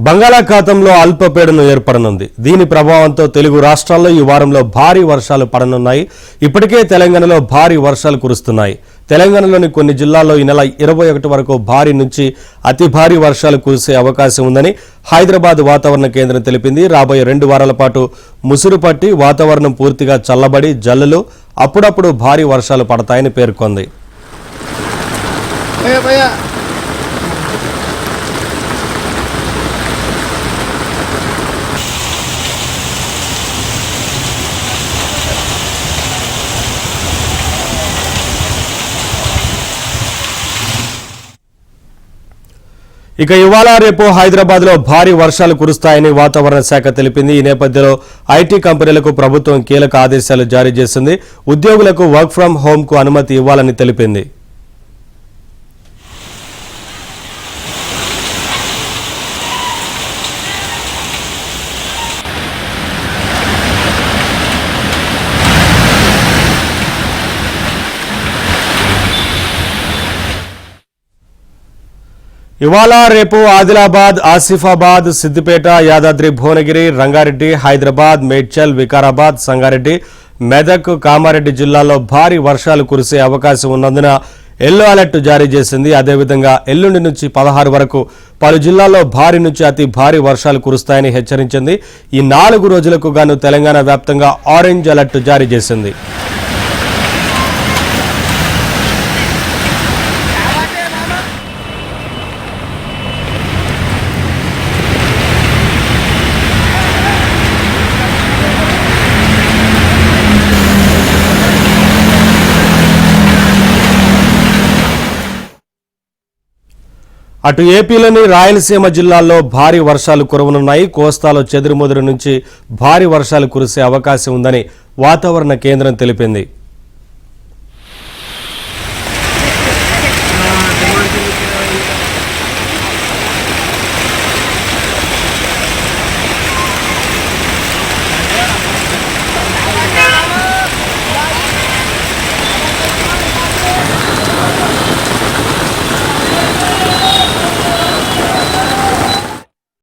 బంగాళాఖాతంలో అల్పపీడనం ఏర్పడనుంది. దీని ప్రభావంతో తెలుగు రాష్ట్రాల్లో ఈ వారంలో భారీ వర్షాలు పడనున్నాయి. ఇప్పటికే తెలంగాణలో భారీ వర్షాలు కురుస్తున్నాయి. తెలంగాణలోని కొన్ని జిల్లాల్లో ఈ నెల 21 వరకు భారీ నుంచి అతి భారీ వర్షాలు కురిసే అవకాశం ఉందని హైదరాబాద్ వాతావరణ కేంద్రం తెలిపింది. రాబోయే 2 వారాల పాటు ముసురు పట్టి వాతావరణం పూర్తిగా చల్లబడి జల్లులు అప్పుడప్పుడు భారీ వర్షాలు పడతాయని పేర్కొంది. ఇక ఇవాళ రేపు హైదరాబాద్లో భారీ వర్షాలు కురుస్తాయని వాతావరణ శాఖ తెలిపింది. ఈ నేపథ్యంలో ఐటీ కంపెనీలకు ప్రభుత్వం కీలక ఆదేశాలు జారీ చేసింది. ఉద్యోగులకు వర్క్ ఫ్రం హోంకు అనుమతి ఇవ్వాలని తెలిపింది. ఇవాళ రేపు ఆదిలాబాద్, ఆసిఫాబాద్, సిద్దిపేట, యాదాద్రి భువనగిరి, రంగారెడ్డి, హైదరాబాద్, మేడ్చల్, వికారాబాద్, సంగారెడ్డి, మెదక్, కామారెడ్డి జిల్లాల్లో భారీ వర్షాలు కురిసే అవకాశం ఉన్నందున ఎల్లో అలర్ట్ జారీ చేసింది. అదేవిధంగా ఎల్లుండి నుంచి 16 వరకు పలు జిల్లాల్లో భారీ నుంచి అతి భారీ వర్షాలు కురుస్తాయని హెచ్చరించింది. ఈ 4 రోజులకు గాను తెలంగాణ వ్యాప్తంగా ఆరెంజ్ అలర్ట్ జారీ చేసింది. అటు ఏపీలోని రాయలసీమ జిల్లాల్లో భారీ వర్షాలు కురవనున్నాయి. కోస్తాలో చెదురుమదురు నుంచి భారీ వర్షాలు కురిసే అవకాశం ఉందని వాతావరణ కేంద్రం తెలిపింది.